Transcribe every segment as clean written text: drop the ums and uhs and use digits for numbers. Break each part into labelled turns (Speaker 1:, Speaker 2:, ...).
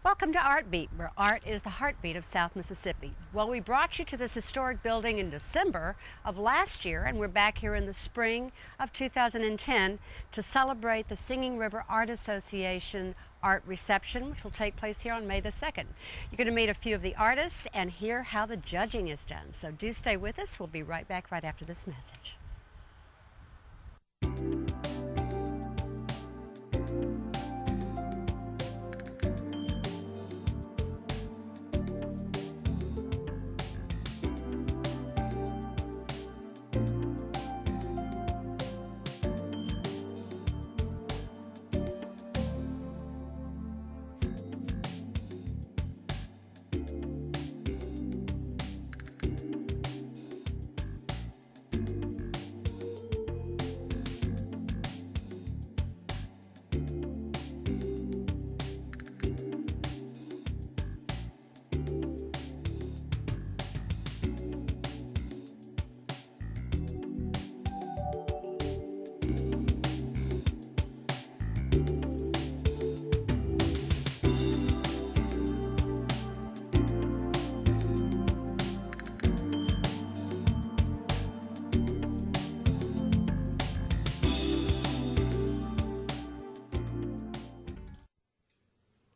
Speaker 1: Welcome to Art Beat, where art is the heartbeat of South Mississippi. Well, we brought you to this historic building in December of last year, and we're back here in the spring of 2010 to celebrate the Singing River Art Association art reception, which will take place here on May the 2nd. You're going to meet a few of the artists and hear how the judging is done. So do stay with us. We'll be right back right after this message.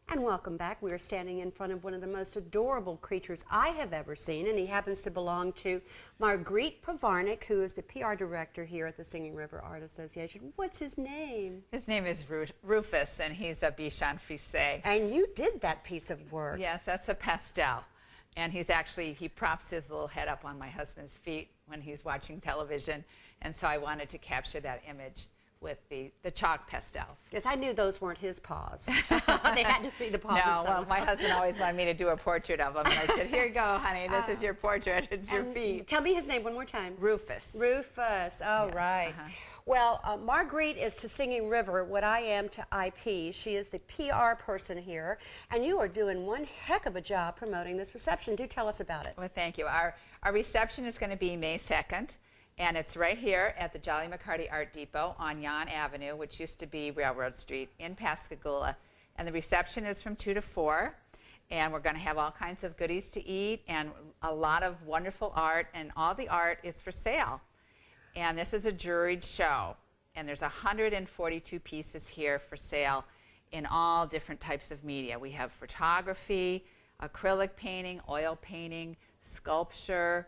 Speaker 1: And welcome back. We are standing in front of one of the most adorable creatures I have ever seen, and he happens to belong to Marguerite Povarnik, who is the PR director here at the Singing River Art Association. What's his name?
Speaker 2: His name is Rufus, and he's a Bichon Frise.
Speaker 1: And you did that piece of work.
Speaker 2: Yes, that's a pastel. And he props his little head up on my husband's feet when he's watching television, and so I wanted to capture that image with the chalk pastels.
Speaker 1: Yes, I knew those weren't his paws. They had to be the paws of
Speaker 2: No,
Speaker 1: someone.
Speaker 2: well, my husband always wanted me to do a portrait of him, and I said, here you go, honey, this is your portrait, it's your feet.
Speaker 1: Tell me his name one more time.
Speaker 2: Rufus.
Speaker 1: Rufus, oh,
Speaker 2: Yes,
Speaker 1: right. Well, Marguerite is to Singing River what I am to IP. She is the PR person here, and you are doing one heck of a job promoting this reception. Do tell us about it.
Speaker 2: Well, thank you. Our reception is going to be May 2nd. And it's right here at the Jolly McCarty Art Depot on Yon Avenue, which used to be Railroad Street in Pascagoula. And the reception is from 2 to 4. And we're going to have all kinds of goodies to eat and a lot of wonderful art. And all the art is for sale. And this is a juried show. And there's 142 pieces here for sale in all different types of media. We have photography, acrylic painting, oil painting, sculpture,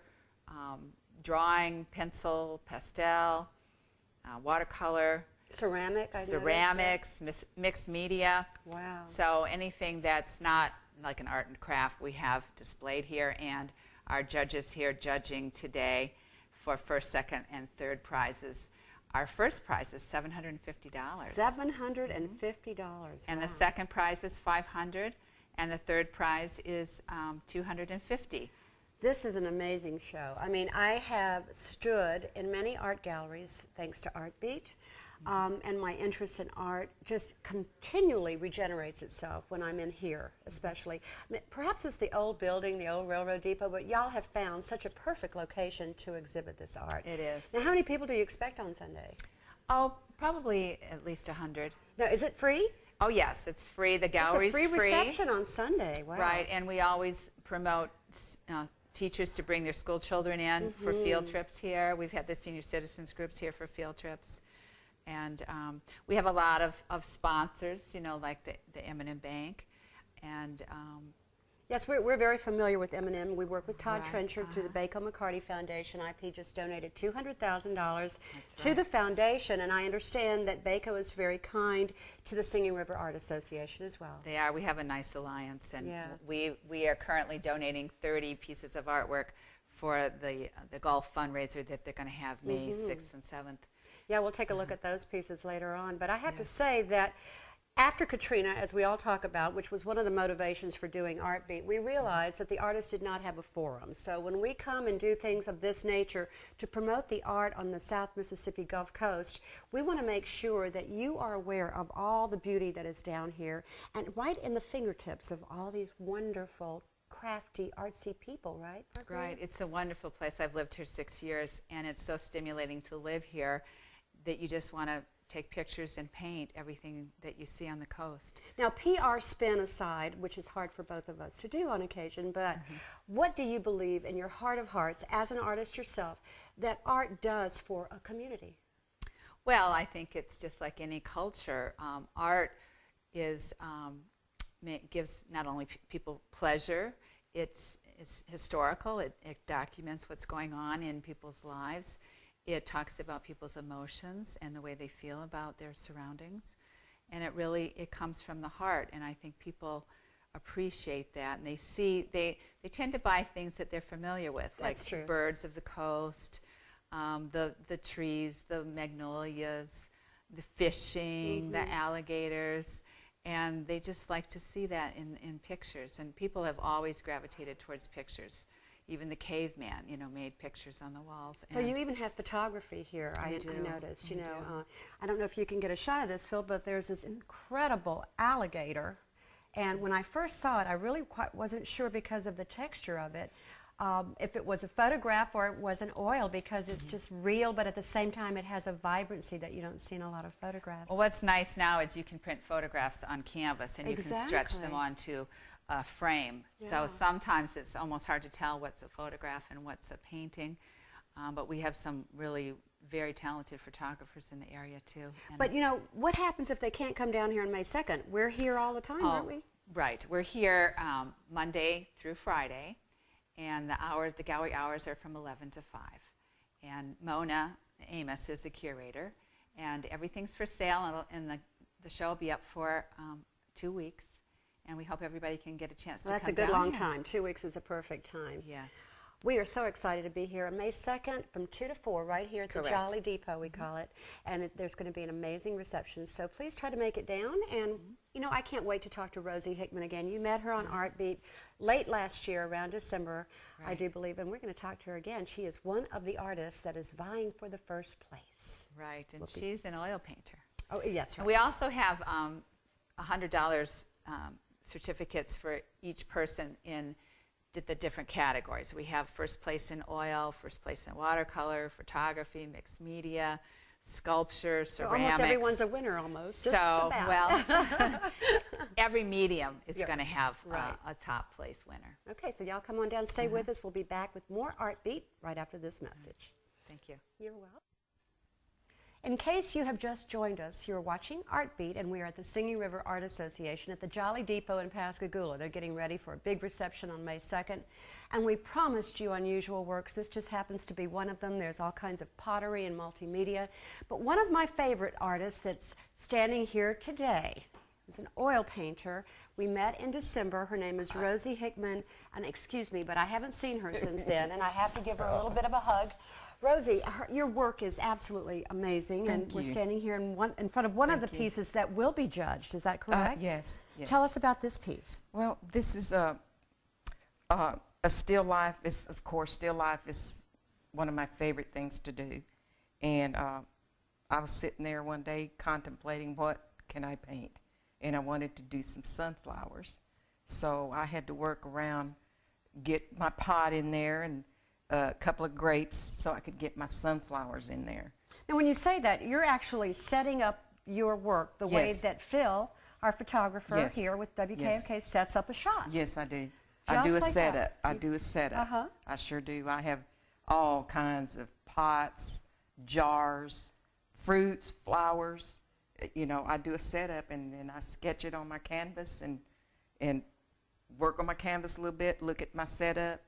Speaker 2: drawing, pencil, pastel, watercolor, ceramics, mixed media.
Speaker 1: Wow.
Speaker 2: So anything that's not like an art and craft we have displayed here, and our judges here judging today for first, second, and third prizes. Our first prize is $750.
Speaker 1: $750.
Speaker 2: And
Speaker 1: wow.
Speaker 2: the second prize is $500, and the third prize is $250.
Speaker 1: This is an amazing show. I mean, I have stood in many art galleries thanks to Art Beat, and my interest in art just continually regenerates itself when I'm in here, especially. I mean, perhaps it's the old building, the old railroad depot, but y'all have found such a perfect location to exhibit this art.
Speaker 2: It is.
Speaker 1: Now, how many people do you expect on Sunday?
Speaker 2: Oh, probably at least 100.
Speaker 1: Now, is it free?
Speaker 2: Oh, yes, it's free. The gallery's
Speaker 1: free. It's a free reception on Sunday. Wow.
Speaker 2: Right, and we always promote teachers to bring their school children in for field trips here. We've had the senior citizens groups here for field trips. And we have a lot of sponsors, you know, like the M&M Bank. And
Speaker 1: yes, we're very familiar with M&M. We work with Todd
Speaker 2: Right,
Speaker 1: Trenchard through the Baco McCarty Foundation. IP just donated $200,000 to the foundation, and I understand that Baco is very kind to the Singing River Art Association as well.
Speaker 2: They are. We have a nice alliance, and
Speaker 1: Yeah.
Speaker 2: we are currently donating 30 pieces of artwork for the golf fundraiser that they're going to have May 6th and 7th.
Speaker 1: Yeah, we'll take a look at those pieces later on. But I have to say that after Katrina, as we all talk about, which was one of the motivations for doing Art Beat, we realized that the artists did not have a forum. So when we come and do things of this nature to promote the art on the South Mississippi Gulf Coast, we want to make sure that you are aware of all the beauty that is down here and right in the fingertips of all these wonderful, crafty, artsy people, right?
Speaker 2: Right. It's a wonderful place. I've lived here 6 years, and it's so stimulating to live here that you just want to take pictures and paint everything that you see on the coast.
Speaker 1: Now, PR spin aside, which is hard for both of us to do on occasion, but what do you believe in your heart of hearts, as an artist yourself, that art does for a community?
Speaker 2: Well, I think it's just like any culture. Art is gives not only people pleasure, it's historical. It documents what's going on in people's lives. It talks about people's emotions and the way they feel about their surroundings. And it comes from the heart. And I think people appreciate that. And they tend to buy things that they're familiar with,
Speaker 1: That's
Speaker 2: like
Speaker 1: true.
Speaker 2: the birds of the coast, the trees, the magnolias, the fishing, the alligators. And they just like to see that in pictures. And people have always gravitated towards pictures. Even the caveman, made pictures on the walls.
Speaker 1: So you even have photography here, I noticed.
Speaker 2: We
Speaker 1: I don't know if you can get a shot of this, Phil, but there's this incredible alligator. And when I first saw it, I really wasn't sure because of the texture of it, if it was a photograph or it was an oil, because it's just real, but at the same time it has a vibrancy that you don't see in a lot of photographs.
Speaker 2: Well, what's nice now is you can print photographs on canvas, and you can stretch them
Speaker 1: Exactly.
Speaker 2: onto a frame.
Speaker 1: Yeah.
Speaker 2: So sometimes it's almost hard to tell what's a photograph and what's a painting. But we have some really very talented photographers in the area too. And
Speaker 1: But what happens if they can't come down here on May 2nd? We're here all the time, aren't we?
Speaker 2: Right. We're here Monday through Friday, and the gallery hours are from 11 to 5. And Mona Amos is the curator, and everything's for sale, and the show will be up for 2 weeks. And we hope everybody can get a chance to come down.
Speaker 1: That's a good long time. 2 weeks is a perfect time.
Speaker 2: Yes.
Speaker 1: We are so excited to be here on May 2nd from 2 to 4 right here at the
Speaker 2: Correct.
Speaker 1: Jolly Depot, we call it. And there's going to be an amazing reception. So please try to make it down. And, I can't wait to talk to Rosie Hickman again. You met her on Art Beat late last year, around December, I do believe. And we're going to talk to her again. She is one of the artists that is vying for the first place.
Speaker 2: Right. And she's an oil painter.
Speaker 1: Oh, that's right.
Speaker 2: We also have $100 certificates for each person in the different categories. We have first place in oil, first place in watercolor, photography, mixed media, sculpture,
Speaker 1: So
Speaker 2: ceramics.
Speaker 1: almost everyone's a winner, almost. Just
Speaker 2: So,
Speaker 1: about.
Speaker 2: well, every medium is
Speaker 1: Yeah.
Speaker 2: going to have
Speaker 1: Right.
Speaker 2: a top place winner.
Speaker 1: Okay, so y'all come on down, stay with us. We'll be back with more Art Beat right after this message.
Speaker 2: Thank you.
Speaker 1: You're welcome. In case you have just joined us, you're watching Art Beat, and we are at the Singing River Art Association at the Jolly Depot in Pascagoula. They're getting ready for a big reception on May 2nd, and we promised you unusual works. This just happens to be one of them. There's all kinds of pottery and multimedia, but one of my favorite artists that's standing here today is an oil painter. We met in December. Her name is Rosie Hickman, and excuse me, but I haven't seen her since then, and I have to give her a little bit of a hug. Rosie, your work is absolutely amazing, and we're standing here in front of one of the pieces that will be judged. Is that correct?
Speaker 3: Yes.
Speaker 1: Tell us about this piece.
Speaker 3: Well, this is a still life. Of course, still life is one of my favorite things to do. And I was sitting there one day contemplating what can I paint, and I wanted to do some sunflowers. So I had to work around, get my pot in there, and a couple of grapes so I could get my sunflowers in there.
Speaker 1: Now, when you say that, you're actually setting up your work the way
Speaker 3: Yes.
Speaker 1: that Phil, our photographer
Speaker 3: Yes.
Speaker 1: here with WKFK,
Speaker 3: Yes.
Speaker 1: sets up a shot.
Speaker 3: Yes, I do.
Speaker 1: Just
Speaker 3: I do a
Speaker 1: like
Speaker 3: setup.
Speaker 1: that.
Speaker 3: I do a setup.
Speaker 1: Uh-huh.
Speaker 3: I sure do. I have all kinds of pots, jars, fruits, flowers. I do a setup, and then I sketch it on my canvas and work on my canvas a little bit, look at my setup,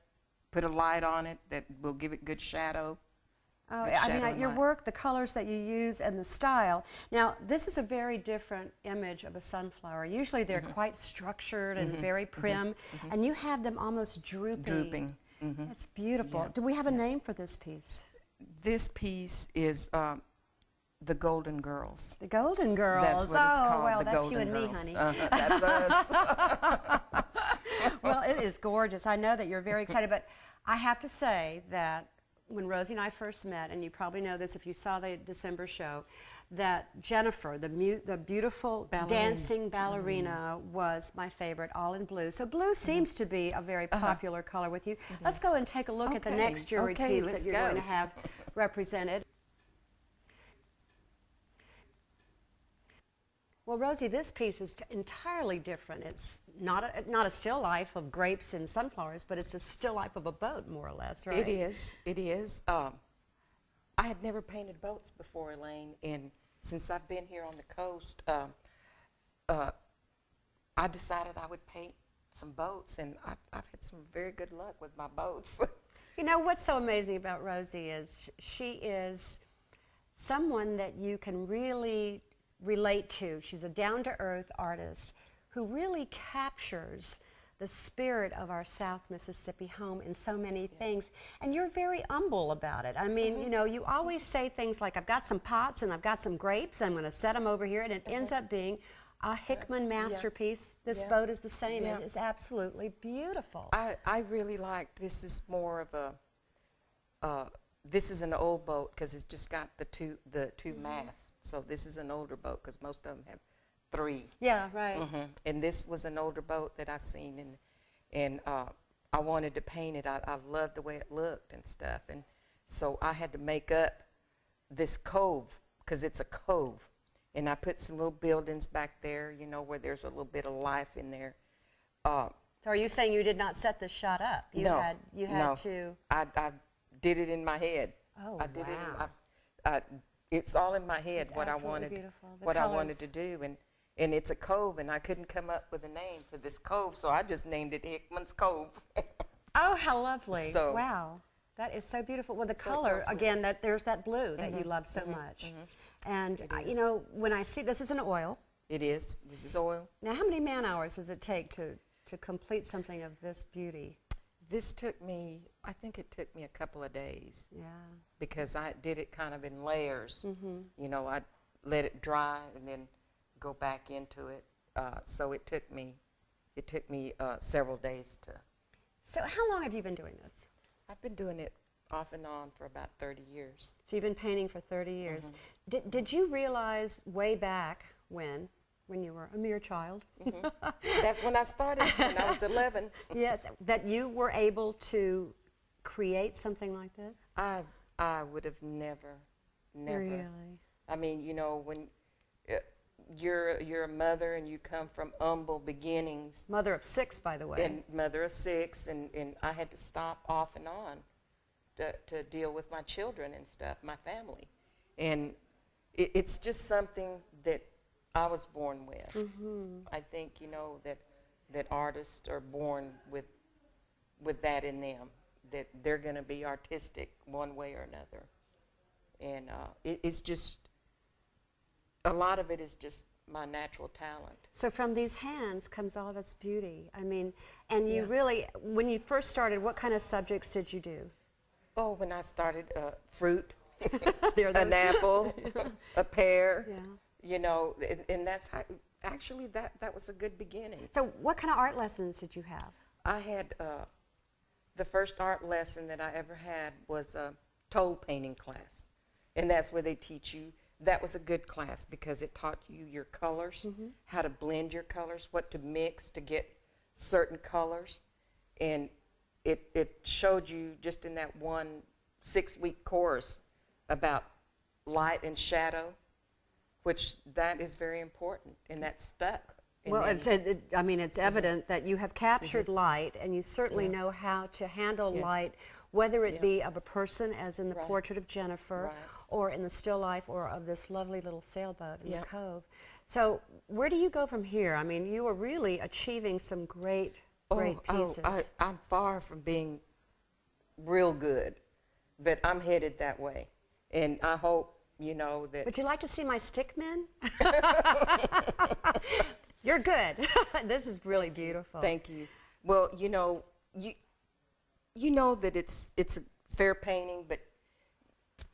Speaker 3: put a light on it that will give it good shadow.
Speaker 1: Oh,
Speaker 3: Good
Speaker 1: I
Speaker 3: shadow
Speaker 1: mean,
Speaker 3: and
Speaker 1: your
Speaker 3: light.
Speaker 1: work, the colors that you use, and the style. Now, this is a very different image of a sunflower. Usually they're quite structured and very prim, and you have them almost drooping.
Speaker 3: Drooping.
Speaker 1: It's beautiful.
Speaker 3: Yeah.
Speaker 1: Do we have a name for this piece?
Speaker 3: This piece is the Golden Girls.
Speaker 1: The Golden Girls.
Speaker 3: That's what it's called.
Speaker 1: Well,
Speaker 3: the
Speaker 1: that's
Speaker 3: Golden
Speaker 1: you and
Speaker 3: Girls.
Speaker 1: me, honey.
Speaker 3: That's us.
Speaker 1: Well, it is gorgeous. I know that you're very excited, but I have to say that when Rosie and I first met, and you probably know this if you saw the December show, that Jennifer, the beautiful
Speaker 3: Ballerina.
Speaker 1: dancing ballerina, was my favorite, all in blue. So blue seems to be a very popular color with you. Let's go and take a look at the
Speaker 3: Okay.
Speaker 1: next juried
Speaker 3: Okay,
Speaker 1: piece that
Speaker 3: let's
Speaker 1: you're
Speaker 3: go.
Speaker 1: going to have represented. Well, Rosie, this piece is entirely different. It's not a still life of grapes and sunflowers, but it's a still life of a boat, more or less, right?
Speaker 3: It is. It is. I had never painted boats before, Elaine, and since I've been here on the coast, I decided I would paint some boats, and I've had some very good luck with my boats.
Speaker 1: You know, what's so amazing about Rosie is she is someone that you can really relate to. She's a down-to-earth artist who really captures the spirit of our South Mississippi home in so many things. And you're very humble about it. I mean, you know, you always say things like, I've got some pots and I've got some grapes, I'm going to set them over here, and it ends up being a Hickman masterpiece. This boat is the same. It is absolutely beautiful.
Speaker 3: I really like, this is more of a, this is an old boat because it's just got the two masts. So this is an older boat because most of them have 3.
Speaker 1: Yeah, right.
Speaker 3: And this was an older boat that I seen, and I wanted to paint it. I loved the way it looked and stuff, and so I had to make up this cove because it's a cove, and I put some little buildings back there, you know, where there's a little bit of life in there.
Speaker 1: So are you saying you did not set this shot up? You
Speaker 3: no,
Speaker 1: had to.
Speaker 3: I did it in my head.
Speaker 1: Oh,
Speaker 3: I did
Speaker 1: wow.
Speaker 3: it. It's all in my head
Speaker 1: It's
Speaker 3: what I
Speaker 1: absolutely
Speaker 3: wanted,
Speaker 1: beautiful. The
Speaker 3: what I
Speaker 1: colors.
Speaker 3: wanted to do, and it's a cove, and I couldn't come up with a name for this cove, so I just named it Hickman's Cove.
Speaker 1: Oh, how lovely!
Speaker 3: So-
Speaker 1: Wow, that is so beautiful. Well, the
Speaker 3: So
Speaker 1: color
Speaker 3: close.
Speaker 1: again. There's that blue that you love so much, and you know, when I see this is an oil.
Speaker 3: It is. This is oil.
Speaker 1: Now, how many man hours does it take to complete something of this beauty?
Speaker 3: This took me, I think it took me a couple of days
Speaker 1: Yeah.
Speaker 3: because I did it kind of in layers. You know, I let it dry and then go back into it. So it took me several days to.
Speaker 1: So, how long have you been doing this?
Speaker 3: I've been doing it off and on for about 30 years.
Speaker 1: So you've been painting for 30 years. Did you realize way back when you were a mere child,
Speaker 3: That's when I started, when I was 11.
Speaker 1: yes, that you were able to create something like this?
Speaker 3: I would have never.
Speaker 1: Really?
Speaker 3: I mean, you know, when you're a mother and you come from humble beginnings,
Speaker 1: Mother of 6, by the way.
Speaker 3: and mother of 6, and I had to stop off and on to deal with my children and stuff, my family. And it's just something that I was born with. I think, you know, that artists are born with that in them, that they're going to be artistic one way or another. And it's just, a lot of it is just my natural talent.
Speaker 1: So from these hands comes all this beauty. I mean, and you
Speaker 3: Yeah.
Speaker 1: really, when you first started, what kind of subjects did you do?
Speaker 3: Oh, when I started, fruit,
Speaker 1: There are
Speaker 3: an
Speaker 1: those-
Speaker 3: apple, a pear,
Speaker 1: Yeah.
Speaker 3: you know, and that's how, actually that was a good beginning.
Speaker 1: So what kind of art lessons did you have?
Speaker 3: I had, the first art lesson that I ever had was a toll painting class. And that's where they teach you, that was a good class because it taught you your colors, how to blend your colors, what to mix to get certain colors. And it showed you just in that one 6-week course about light and shadow, which that is very important, and that stuck. And
Speaker 1: Well,
Speaker 3: then-
Speaker 1: I mean, it's evident that you have captured light, and you certainly know how to handle
Speaker 3: Yes.
Speaker 1: light, whether it be of a person, as in the
Speaker 3: Right.
Speaker 1: portrait of Jennifer,
Speaker 3: Right.
Speaker 1: or in the still life, or of this lovely little sailboat in the
Speaker 3: Yep.
Speaker 1: cove. So where do you go from here? I mean, you are really achieving some great pieces.
Speaker 3: I'm far from being real good, but I'm headed that way. And I hope, you know, that.
Speaker 1: Would you like to see my stick men? You're good. This is really beautiful.
Speaker 3: Thank you. Well, you know, you know that it's a fair painting, but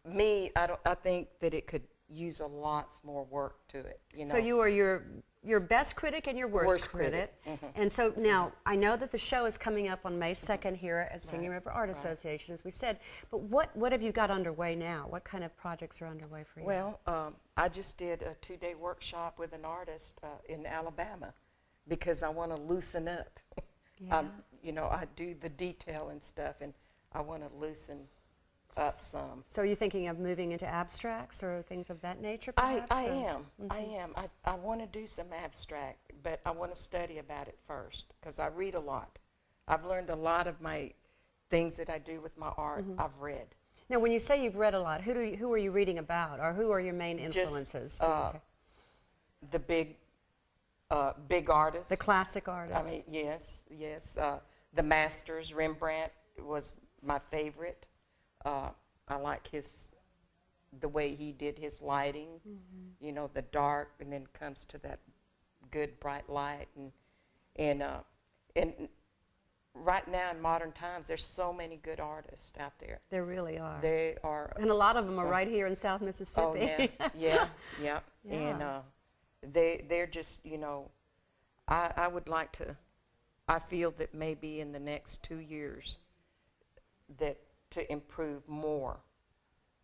Speaker 3: me, I think that it could use a lots more work to it, you know.
Speaker 1: So you are your best critic and your worst,
Speaker 3: Worst
Speaker 1: critic.
Speaker 3: critic.
Speaker 1: And so now, I know that the show is coming up on May 2nd here at Singing River Art Association, as we said, but what have you got underway now? What kind of projects are underway for you?
Speaker 3: Well, I just did a 2-day workshop with an artist in Alabama because I want to loosen up.
Speaker 1: Yeah.
Speaker 3: You know, I do the detail and stuff, and I want to loosen up some.
Speaker 1: So are you thinking of moving into abstracts or things of that nature,
Speaker 3: I
Speaker 1: perhaps?
Speaker 3: am. I want to do some abstract, but I want to study about it first because I read a lot. I've learned a lot of my things that I do with my art. I've read.
Speaker 1: Now, when you say you've read a lot, who are you reading about, or who are your main influences?
Speaker 3: Just the big artists.
Speaker 1: The classic artists.
Speaker 3: I mean, yes. The masters. Rembrandt was my favorite. I like the way he did his lighting. You know, the dark, and then comes to that good bright light, and right now in modern times, there's so many good artists out there.
Speaker 1: There really are.
Speaker 3: They are,
Speaker 1: and a lot of them are right here in South Mississippi.
Speaker 3: Oh yeah. And they're just, you know, I would like to. I feel that maybe in the next 2 years, that to improve more.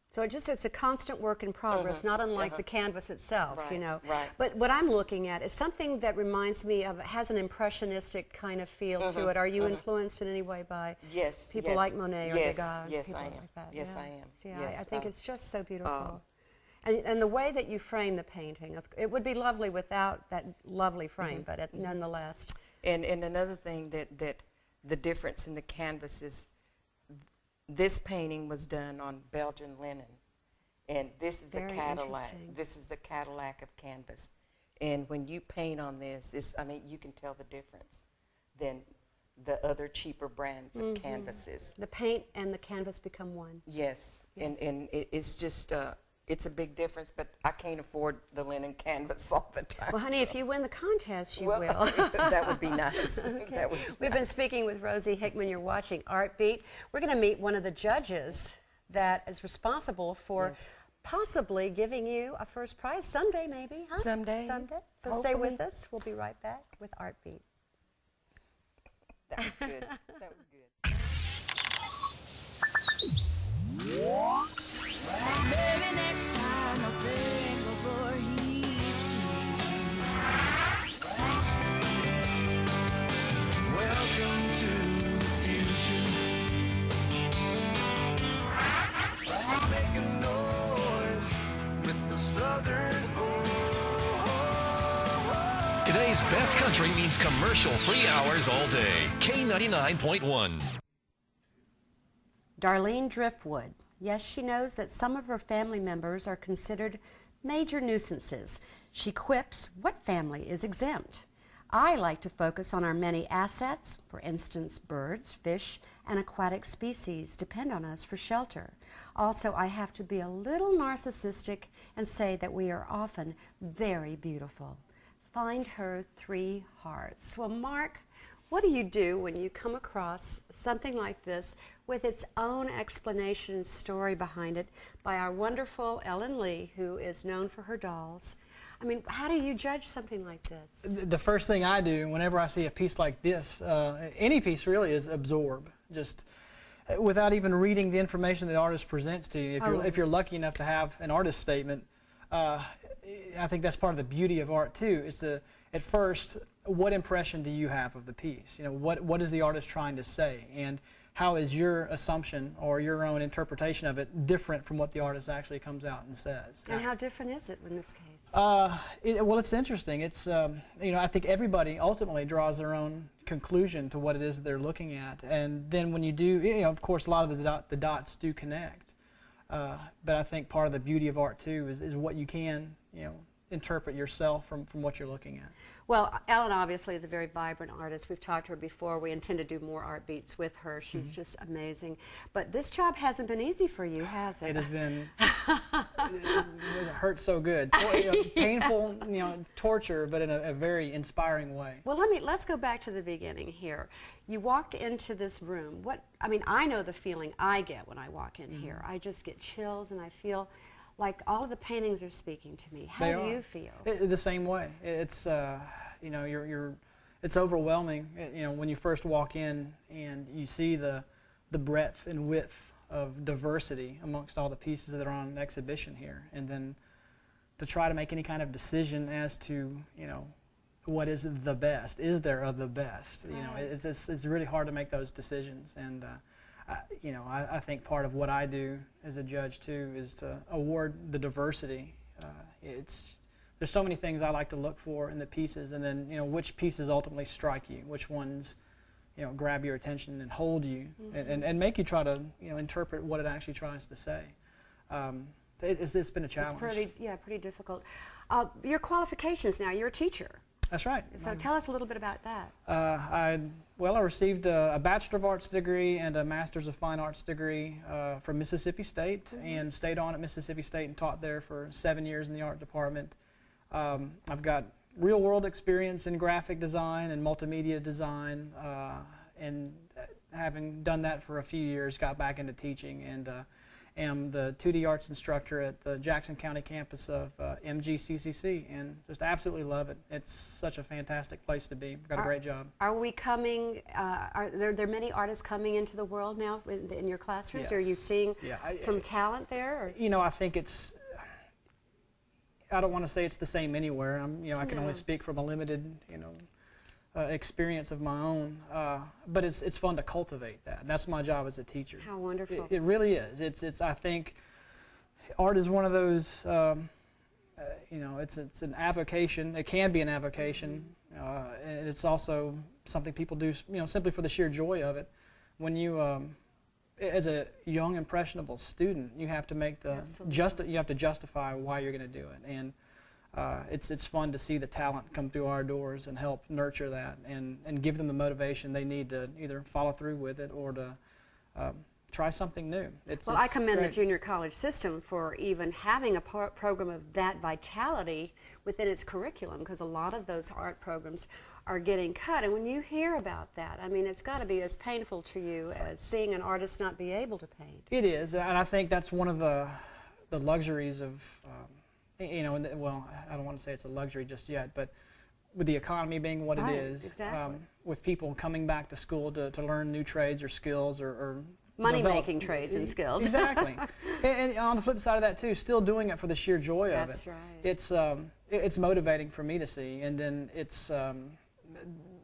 Speaker 1: So it's a constant work in progress, not unlike the canvas itself,
Speaker 3: Right,
Speaker 1: you know.
Speaker 3: right.
Speaker 1: But what I'm looking at is something that reminds me of, has an impressionistic kind of feel to it. Are you influenced in any way by people like Monet or Degas?
Speaker 3: Yes,
Speaker 1: people
Speaker 3: I am.
Speaker 1: Like that?
Speaker 3: Yes,
Speaker 1: yeah.
Speaker 3: I am.
Speaker 1: See,
Speaker 3: Yes,
Speaker 1: I think it's just so beautiful. And the way that you frame the painting, it would be lovely without that lovely frame, but nonetheless.
Speaker 3: And another thing that the difference in the canvas is, this painting was done on Belgian linen, and this is
Speaker 1: Very
Speaker 3: the Cadillac.
Speaker 1: interesting.
Speaker 3: This is the Cadillac of canvas, and when you paint on this, I mean, you can tell the difference than the other cheaper brands of canvases.
Speaker 1: The paint and the canvas become one.
Speaker 3: Yes,
Speaker 1: Yes.
Speaker 3: and it's just it's a big difference, but I can't afford the linen canvas all the time.
Speaker 1: Well, honey, if you win the contest, you
Speaker 3: Well,
Speaker 1: will.
Speaker 3: that would be nice.
Speaker 1: Okay.
Speaker 3: That would be
Speaker 1: We've been speaking with Rosie Hickman. You're watching Art Beat. We're going to meet one of the judges that is responsible for possibly giving you a first prize someday, maybe. Huh?
Speaker 3: Someday.
Speaker 1: So stay with
Speaker 3: Hopefully.
Speaker 1: us. We'll be right back with Art Beat.
Speaker 3: That was good. That was good.
Speaker 4: Maybe next time I'll think before he cheats. Welcome to the future. Making noise with the southern
Speaker 5: Today's best country means commercial-free hours all day. K99.1.
Speaker 1: Darlene Driftwood. Yes, she knows that some of her family members are considered major nuisances. She quips, what family is exempt? I like to focus on our many assets. For instance, birds, fish, and aquatic species depend on us for shelter. Also, I have to be a little narcissistic and say that we are often very beautiful. Find her 3 hearts. Well, Mark, what do you do when you come across something like this with its own explanation and story behind it by our wonderful Ellen Lee, who is known for her dolls? I mean, how do you judge something like this?
Speaker 6: The first thing I do whenever I see a piece like this, any piece really, is absorb. Just without even reading the information the artist presents to you. If you're lucky enough to have an artist statement, I think that's part of the beauty of art too, is to, at first, what impression do you have of the piece? You know, what is the artist trying to say? And how is your assumption or your own interpretation of it different from what the artist actually comes out and says?
Speaker 1: And how different is it in this case?
Speaker 6: Well, it's interesting. It's, you know, I think everybody ultimately draws their own conclusion to what it is they're looking at. And then when you do, you know, of course, a lot of the dots do connect. But I think part of the beauty of art, too, is what you can, you know, interpret yourself from what you're looking at.
Speaker 1: Well, Ellen obviously is a very vibrant artist. We've talked to her before. We intend to do more art beats with her. She's just amazing. But this job hasn't been easy for you, has it?
Speaker 6: It has been, it hurts so good. You know, painful, you know, torture, but in a very inspiring way.
Speaker 1: Well, let's go back to the beginning here. You walked into this room. I mean, I know the feeling I get when I walk in here. I just get chills and I feel like all of the paintings are speaking to me. How do you feel?
Speaker 6: The same way. It's, you know, it's overwhelming, you know, when you first walk in and you see the breadth and width of diversity amongst all the pieces that are on exhibition here. And then to try to make any kind of decision as to, you know, what is the best? Is there the best? You know, it's really hard to make those decisions. And I think part of what I do as a judge too is to award the diversity. There's so many things I like to look for in the pieces, and then which pieces ultimately strike you, which ones grab your attention and hold you, and make you try to interpret what it actually tries to say. It's been a challenge.
Speaker 1: It's pretty difficult. Your qualifications now, you're a teacher.
Speaker 6: That's right.
Speaker 1: So tell us a little bit about that.
Speaker 6: I received a Bachelor of Arts degree and a Master's of Fine Arts degree from Mississippi State, and stayed on at Mississippi State and taught there for 7 years in the art department. I've got real-world experience in graphic design and multimedia design, and having done that for a few years, got back into teaching, and am the 2D arts instructor at the Jackson County campus of MGCCC, and just absolutely love it. It's such a fantastic place to be. We've got a great job.
Speaker 1: Are we coming, are there many artists coming into the world now in your classrooms?
Speaker 6: Yes.
Speaker 1: Are you seeing some talent there? Or?
Speaker 6: I think it's, I don't want to say it's the same anywhere. I can only speak from a limited, experience of my own, but it's fun to cultivate that. That's my job as a teacher.
Speaker 1: How wonderful!
Speaker 6: It really is. It's I think art is one of those. It's an avocation. It can be an avocation, and it's also something people do, simply for the sheer joy of it. When you, as a young impressionable student, you have to make you have to justify why you're going to do it, and it's fun to see the talent come through our doors and help nurture that and give them the motivation they need to either follow through with it or to try something new.
Speaker 1: I commend the junior college system for even having a program of that vitality within its curriculum, because a lot of those art programs are getting cut. And when you hear about that, I mean, it's got to be as painful to you as seeing an artist not be able to paint.
Speaker 6: It is, and I think that's one of the luxuries of well, I don't want to say it's a luxury just yet, but with the economy being what it is,
Speaker 1: exactly.
Speaker 6: With people coming back to school to learn new trades or skills or
Speaker 1: money-making trades and skills.
Speaker 6: Exactly. and on the flip side of that too, still doing it for the sheer joy of it.
Speaker 1: That's right.
Speaker 6: It's motivating for me to see, and then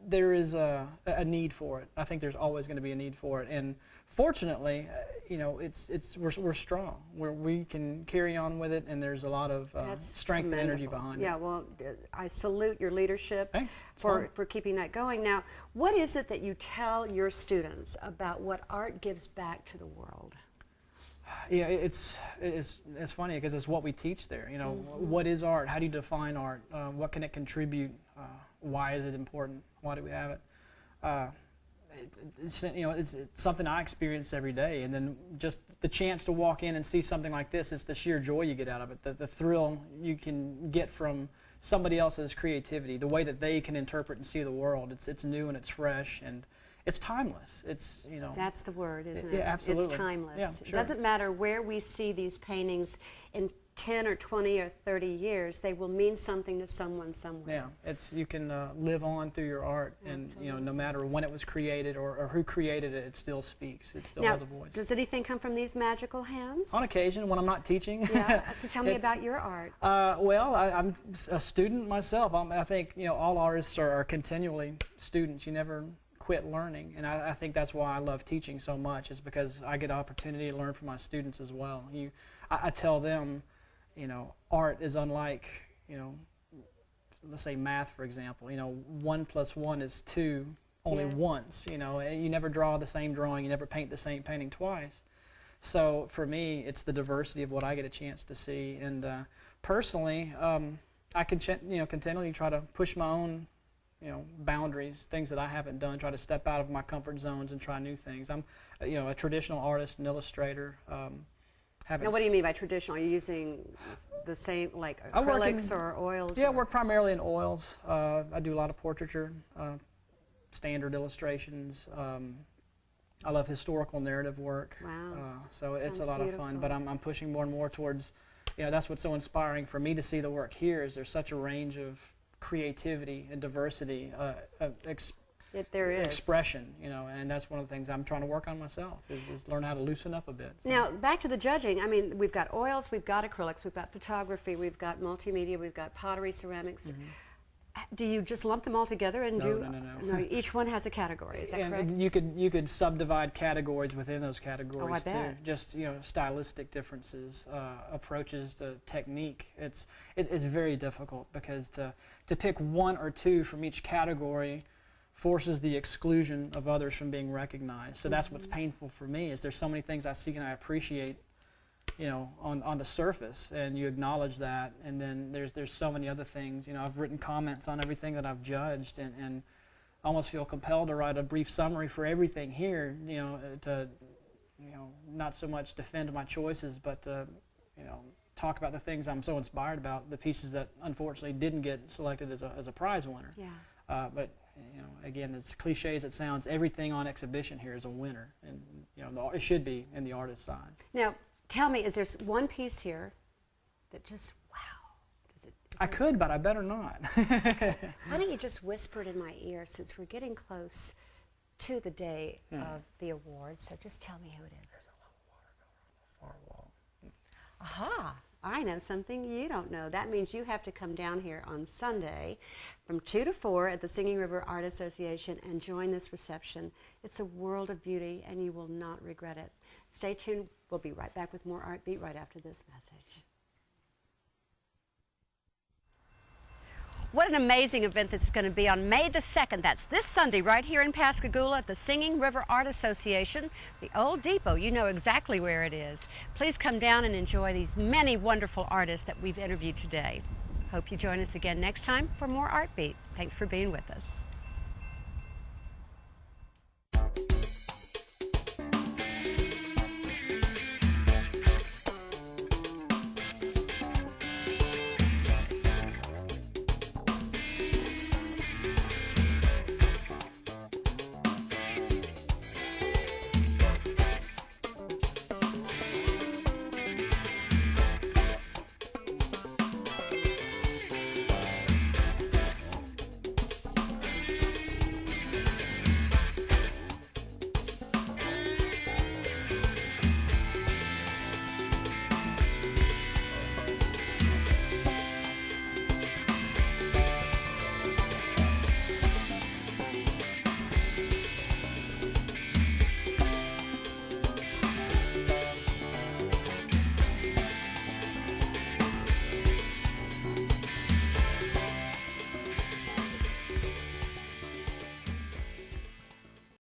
Speaker 6: there is a need for it. I think there's always going to be a need for it, and fortunately, we're strong. We can carry on with it, and there's a lot of strength and energy behind it.
Speaker 1: Yeah, well, I salute your leadership.
Speaker 6: Thanks.
Speaker 1: for keeping that going. Now, what is it that you tell your students about what art gives back to the world?
Speaker 6: Yeah, it's funny because it's what we teach there. What is art? How do you define art? What can it contribute? Why is it important? Why do we have it? It's something I experience every day, and then just the chance to walk in and see something like this, it's the sheer joy you get out of it, the thrill you can get from somebody else's creativity, the way that they can interpret and see the world. It's new and it's fresh and it's timeless.
Speaker 1: That's the word, isn't it?
Speaker 6: Yeah, absolutely.
Speaker 1: It's timeless.
Speaker 6: Yeah, sure.
Speaker 1: It doesn't matter where we see these paintings in 10 or 20 or 30 years, they will mean something to someone somewhere.
Speaker 6: Yeah, you can live on through your art, and no matter when it was created or who created it, it still speaks. It still has a voice.
Speaker 1: Does anything come from these magical hands?
Speaker 6: On occasion, when I'm not teaching.
Speaker 1: Yeah. So tell me about your art.
Speaker 6: I'm a student myself. I think all artists are continually students. You never quit learning, and I think that's why I love teaching so much, is because I get an opportunity to learn from my students as well. I tell them, art is unlike, let's say math, for example. 1 + 1 is 2 only once. And you never draw the same drawing, you never paint the same painting twice. So for me, it's the diversity of what I get a chance to see. And personally, I can continually try to push my own boundaries, things that I haven't done, try to step out of my comfort zones and try new things. I'm a traditional artist and illustrator.
Speaker 1: Now, what do you mean by traditional? Are you using the same, like acrylics or oils?
Speaker 6: Yeah, I work primarily in oils. I do a lot of portraiture, standard illustrations. I love historical narrative work.
Speaker 1: Wow.
Speaker 6: So it's
Speaker 1: Sounds
Speaker 6: a lot
Speaker 1: beautiful.
Speaker 6: of fun, but I'm pushing more and more towards, that's what's so inspiring for me to see the work here, is there's such a range of creativity and diversity,
Speaker 1: There is.
Speaker 6: expression, and that's one of the things I'm trying to work on myself, is learn how to loosen up a bit. So.
Speaker 1: Now, back to the judging. I mean, we've got oils, we've got acrylics, we've got photography, we've got multimedia, we've got pottery, ceramics. Do you just lump them all together and do?
Speaker 6: No.
Speaker 1: Each one has a category. Is that
Speaker 6: And
Speaker 1: correct?
Speaker 6: you could subdivide categories within those categories too.
Speaker 1: bet.
Speaker 6: Just stylistic differences, approaches to technique. It's very difficult because to pick one or two from each category forces the exclusion of others from being recognized. So that's what's painful for me. Is there's so many things I see and I appreciate, on the surface, and you acknowledge that, and then there's so many other things. I've written comments on everything that I've judged, and almost feel compelled to write a brief summary for everything here, to not so much defend my choices, but to, talk about the things I'm so inspired about, the pieces that unfortunately didn't get selected as a prize winner.
Speaker 1: Yeah.
Speaker 6: But again, as cliche as it sounds, everything on exhibition here is a winner, and it should be in the artist's eyes.
Speaker 1: Now, tell me, is there one piece here that just, wow?
Speaker 6: I could, but I better not.
Speaker 1: Why don't you just whisper it in my ear, since we're getting close to the day of the awards? So just tell me who it is.
Speaker 6: There's a little water going on the far wall.
Speaker 1: Aha! I know something you don't know. That means you have to come down here on Sunday from 2 to 4 at the Singing River Art Association and join this reception. It's a world of beauty, and you will not regret it. Stay tuned. We'll be right back with more Art Beat right after this message. What an amazing event this is going to be on May the 2nd. That's this Sunday right here in Pascagoula at the Singing River Art Association, the old depot. You know exactly where it is. Please come down and enjoy these many wonderful artists that we've interviewed today. Hope you join us again next time for more Art Beat. Thanks for being with us.